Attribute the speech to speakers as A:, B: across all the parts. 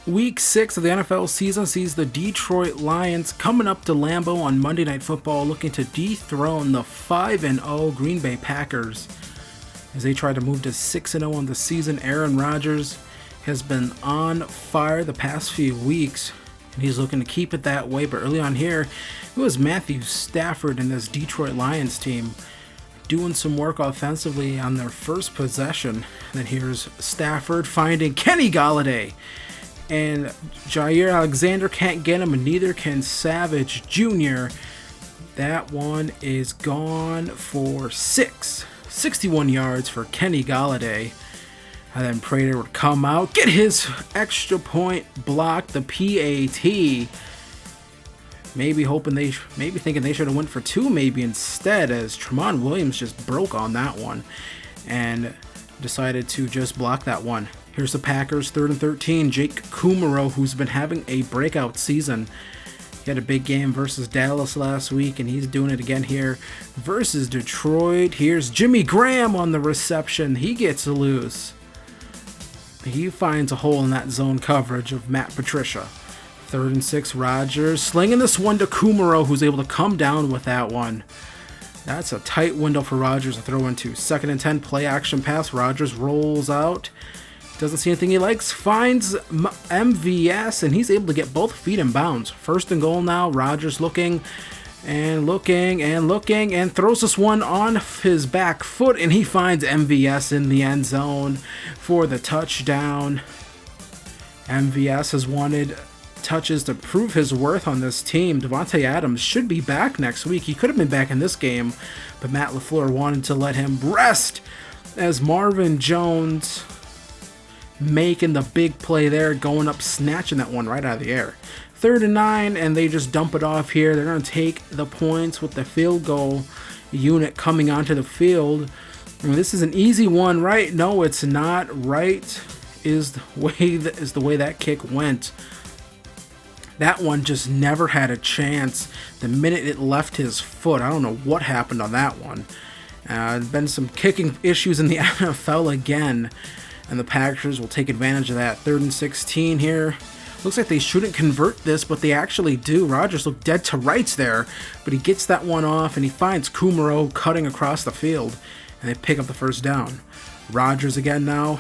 A: Week 6 of the NFL season sees the Detroit Lions coming up to Lambeau on Monday Night Football looking to dethrone the 5-0 Green Bay Packers. As they try to move to 6-0 on the season, Aaron Rodgers has been on fire the past few weeks, and he's looking to keep it that way. But early on here, it was Matthew Stafford and this Detroit Lions team doing some work offensively on their first possession. And then here's Stafford finding Kenny Golladay. And Jair Alexander can't get him, and neither can Savage Jr. That one is gone for 61 yards for Kenny Golladay. And then Prater would come out, get his extra point block, the PAT. Maybe thinking they should have went for 2 maybe instead, as Tramon Williams just broke on that one and decided to just block that one. Here's the Packers, 3rd and 13. Jake Kumerow, who's been having a breakout season. He had a big game versus Dallas last week, and he's doing it again here versus Detroit. Here's Jimmy Graham on the reception. He gets loose. He finds a hole in that zone coverage of Matt Patricia. 3rd and 6, Rodgers slinging this one to Kumerow, who's able to come down with that one. That's a tight window for Rodgers to throw into. 2nd and 10, play action pass. Rodgers rolls out. Doesn't see anything he likes, finds MVS, and he's able to get both feet in bounds. 1st and goal now, Rodgers looking, and throws this one on his back foot, and he finds MVS in the end zone for the touchdown. MVS has wanted touches to prove his worth on this team. Devontae Adams should be back next week. He could have been back in this game, but Matt LaFleur wanted to let him rest, as Marvin Jones making the big play there, going up, snatching that one right out of the air. 3rd and 9, and they just dump it off here. They're going to take the points with the field goal unit coming onto the field. I mean, this is an easy one, right? No, it's not. Right is the way that kick went. That one just never had a chance the minute it left his foot. I don't know what happened on that one. Been some kicking issues in the NFL again, and the Packers will take advantage of that. 3rd and 16 here. Looks like they shouldn't convert this, but they actually do. Rodgers looked dead to rights there, but he gets that one off, and he finds Kumerow cutting across the field, and they pick up the 1st down. Rodgers again now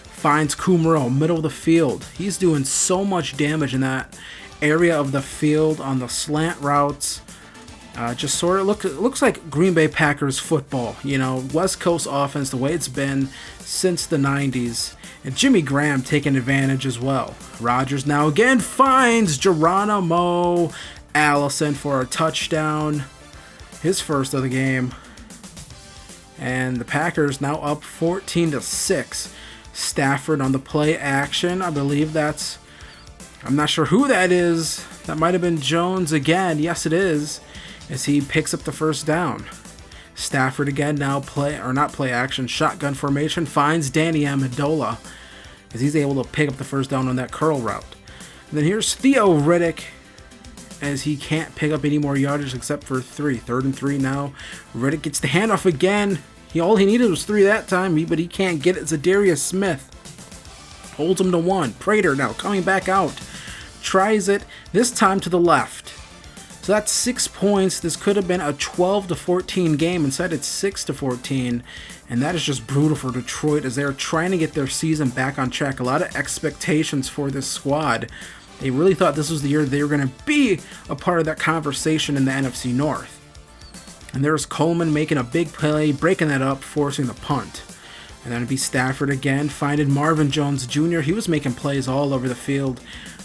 A: finds Kumerow, middle of the field. He's doing so much damage in that area of the field on the slant routes. Just sort of looks like Green Bay Packers football, West Coast offense, the way it's been since the 90s. And Jimmy Graham taking advantage as well. Rodgers now again finds Geronimo Allison for a touchdown, his first of the game. And the Packers now up 14-6. Stafford on the play action. I believe I'm not sure who that is. That might have been Jones again. Yes, it is, as he picks up the 1st down. Stafford again now shotgun formation, finds Danny Amendola, as he's able to pick up the 1st down on that curl route. And then here's Theo Riddick, as he can't pick up any more yardage except for 3. 3rd and 3 now. Riddick gets the handoff again. All he needed was 3 that time, but he can't get it. Zadarius Smith holds him to 1. Prater now coming back out. Tries it, this time to the left. So that's 6 points. This could have been a 12-14 game. Instead, it's 6-14. And that is just brutal for Detroit, as they're trying to get their season back on track. A lot of expectations for this squad. They really thought this was the year they were going to be a part of that conversation in the NFC North. And there's Coleman making a big play, breaking that up, forcing the punt. And then it'd be Stafford again, finding Marvin Jones Jr. He was making plays all over the field.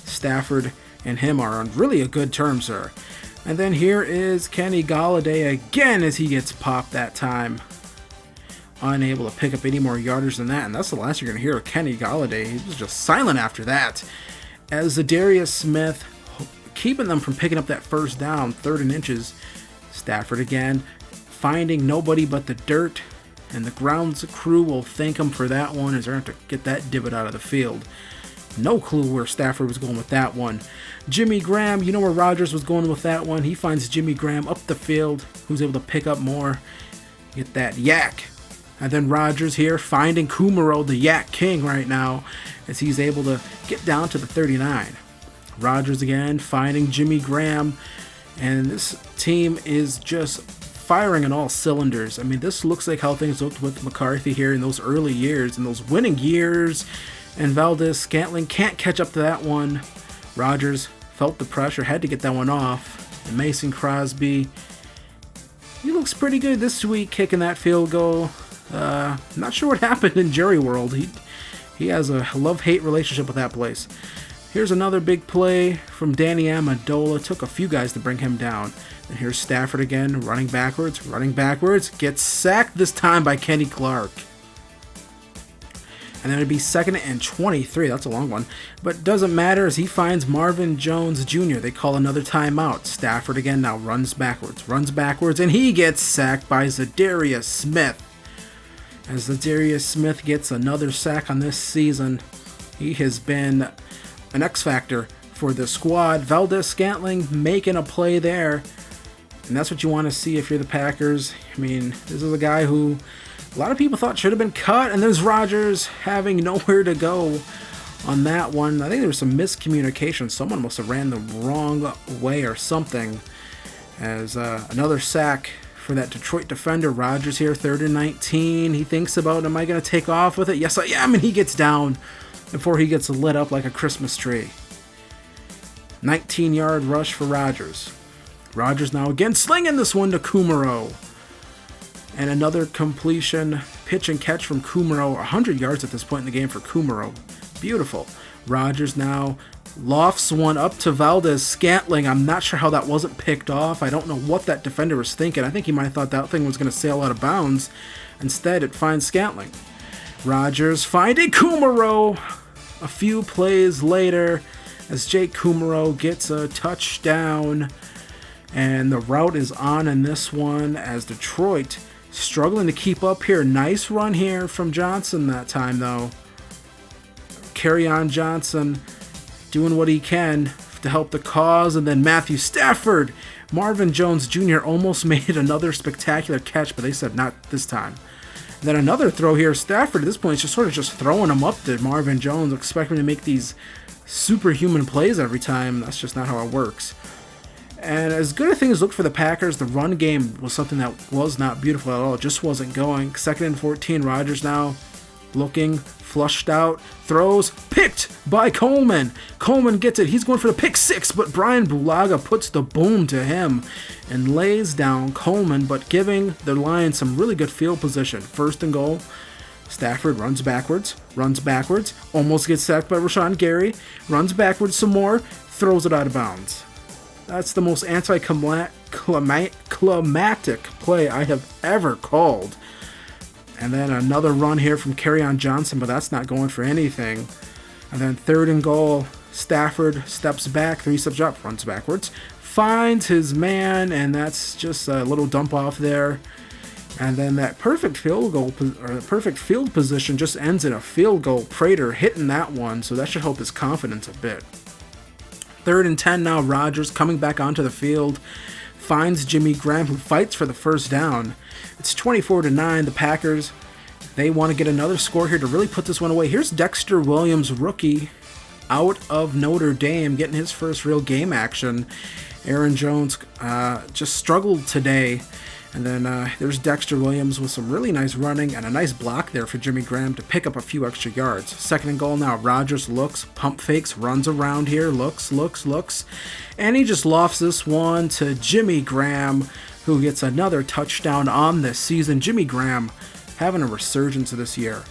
A: Stafford and him are on really a good terms there. And then here is Kenny Golladay again, as he gets popped that time. Unable to pick up any more yardage than that, and that's the last you're going to hear of Kenny Golladay. He was just silent after that. As Zadarius Smith keeping them from picking up that 1st down, 3rd and inches. Stafford again, finding nobody but the dirt. And the grounds crew will thank him for that one, as they're going to have to get that divot out of the field. No clue where Stafford was going with that one. Jimmy Graham, you know where Rodgers was going with that one. He finds Jimmy Graham up the field, who's able to pick up more. Get that yak. And then Rodgers here finding Kumaro, the Yak King right now, as he's able to get down to the 39. Rodgers again finding Jimmy Graham, and this team is just firing on all cylinders. I mean, this looks like how things looked with McCarthy here in those early years, in those winning years, and Valdez-Scantling can't catch up to that one. Rodgers felt the pressure, had to get that one off. And Mason Crosby, he looks pretty good this week kicking that field goal. Not sure what happened in Jerry World. He has a love-hate relationship with that place. Here's another big play from Danny Amendola. Took a few guys to bring him down. And here's Stafford again, running backwards, gets sacked this time by Kenny Clark. And then it'd be 2nd and 23. That's a long one. But doesn't matter as he finds Marvin Jones Jr. They call another timeout. Stafford again now runs backwards, and he gets sacked by Zadarius Smith. As Zadarius Smith gets another sack on this season, he has been an X factor for the squad. Valdez-Scantling making a play there, and that's what you want to see if you're the Packers. I mean, this is a guy who a lot of people thought should have been cut, and there's Rodgers having nowhere to go on that one. I think there was some miscommunication. Someone must have ran the wrong way or something. As another sack for that Detroit defender. Rodgers here, 3rd and 19. He thinks about, am I going to take off with it? Yes, I am, and he gets down before he gets lit up like a Christmas tree. 19-yard rush for Rodgers. Rodgers now again slinging this one to Kumaro. And another completion, pitch and catch from Kumaro. 100 yards at this point in the game for Kumaro. Beautiful. Rodgers now lofts one up to Valdez-Scantling. I'm not sure how that wasn't picked off. I don't know what that defender was thinking. I think he might have thought that thing was going to sail out of bounds. Instead, it finds Scantling. Rodgers finding Kumaro a few plays later as Jake Kumaro gets a touchdown. And the route is on in this one as Detroit struggling to keep up here. Nice run here from Johnson that time, though. Kerryon Johnson doing what he can to help the cause. And then Matthew Stafford. Marvin Jones Jr. almost made another spectacular catch, but they said not this time. And then another throw here. Stafford at this point is just sort of just throwing him up to Marvin Jones, expecting him to make these superhuman plays every time. That's just not how it works. And as good as things looked for the Packers, the run game was something that was not beautiful at all. It just wasn't going. 2nd and 14, Rodgers now looking, flushed out, throws, picked by Coleman. Coleman gets it. He's going for the pick six, but Brian Bulaga puts the boom to him and lays down Coleman, but giving the Lions some really good field position. 1st and goal. Stafford runs backwards, almost gets sacked by Rashawn Gary, runs backwards some more, throws it out of bounds. That's the most anticlimactic play I have ever called. And then another run here from Kerryon Johnson, but that's not going for anything. And then 3rd and goal, Stafford steps back, 3 steps up, runs backwards, finds his man, and that's just a little dump off there. And then that perfect field position just ends in a field goal. Prater hitting that one, so that should help his confidence a bit. 3rd and 10 now. Rodgers coming back onto the field, finds Jimmy Graham, who fights for the first down. It's 24-9. The Packers, they want to get another score here to really put this one away. Here's Dexter Williams, rookie, out of Notre Dame, getting his first real game action. Aaron Jones just struggled today. And then there's Dexter Williams with some really nice running and a nice block there for Jimmy Graham to pick up a few extra yards. 2nd and goal now. Rodgers looks, pump fakes, runs around here, looks. And he just lofts this one to Jimmy Graham, who gets another touchdown on this season. Jimmy Graham having a resurgence this year.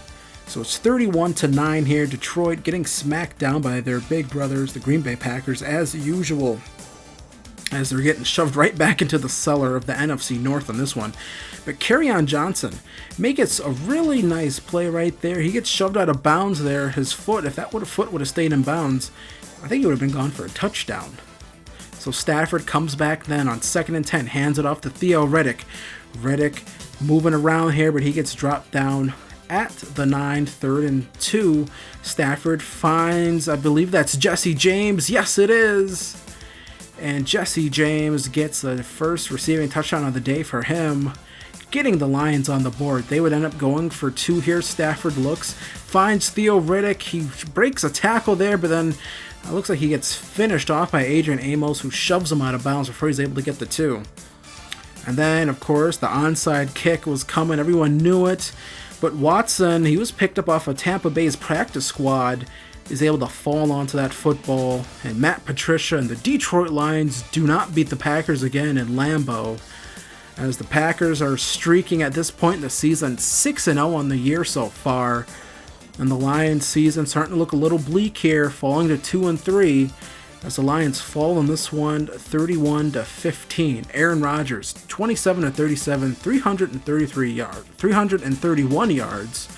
A: So it's 31-9 here. Detroit getting smacked down by their big brothers, the Green Bay Packers, as usual, as they're getting shoved right back into the cellar of the NFC North on this one. But Kerryon Johnson makes a really nice play right there. He gets shoved out of bounds there. His foot, if that foot would have stayed in bounds, I think he would have been gone for a touchdown. So Stafford comes back then on 2nd and 10, hands it off to Theo Riddick. Riddick moving around here, but he gets dropped down at the 9, 3rd and 2. Stafford finds, I believe that's Jesse James. Yes, it is. And Jesse James gets the first receiving touchdown of the day for him. getting the Lions on the board. They would end up going for 2 here. Stafford looks, finds Theo Riddick. He breaks a tackle there, but then it looks like he gets finished off by Adrian Amos, who shoves him out of bounds before he's able to get the 2. And then, of course, the onside kick was coming. Everyone knew it. But Watson, he was picked up off of Tampa Bay's practice squad, is able to fall onto that football. And Matt Patricia and the Detroit Lions do not beat the Packers again in Lambeau, as the Packers are streaking at this point in the season 6-0 on the year so far. And the Lions season starting to look a little bleak here, falling to 2-3. As the Lions fall in this one 31-15. Aaron Rodgers, 27-37, 331 yards,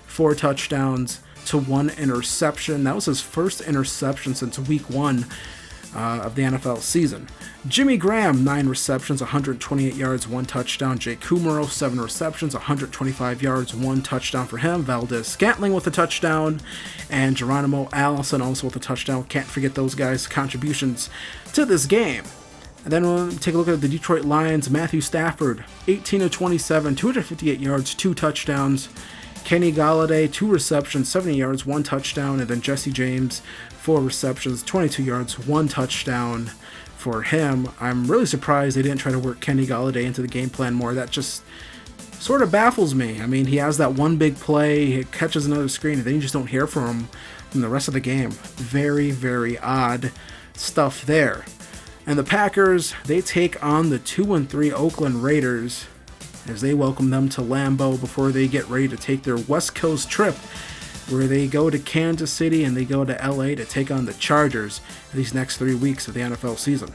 A: 4 touchdowns to 1 interception. That was his first interception since week 1 of the NFL season. Jimmy Graham, 9 receptions, 128 yards, 1 touchdown. Jake Kumaro, 7 receptions, 125 yards, 1 touchdown for him. Valdez-Scantling with a touchdown, and Geronimo Allison also with a touchdown. Can't forget those guys' contributions to this game. And then we'll take a look at the Detroit Lions. Matthew Stafford, 18-27, 258 yards, 2 touchdowns. Kenny Golladay, 2 receptions, 70 yards, 1 touchdown. And then Jesse James, 4 receptions, 22 yards, 1 touchdown for him. I'm really surprised they didn't try to work Kenny Golladay into the game plan more. That just sort of baffles me. I mean, he has that one big play, he catches another screen, and then you just don't hear from him from the rest of the game. Very, very odd stuff there. And the Packers, they take on the 2-3 Oakland Raiders as they welcome them to Lambeau before they get ready to take their West Coast trip, where they go to Kansas City and they go to LA to take on the Chargers these next 3 weeks of the NFL season.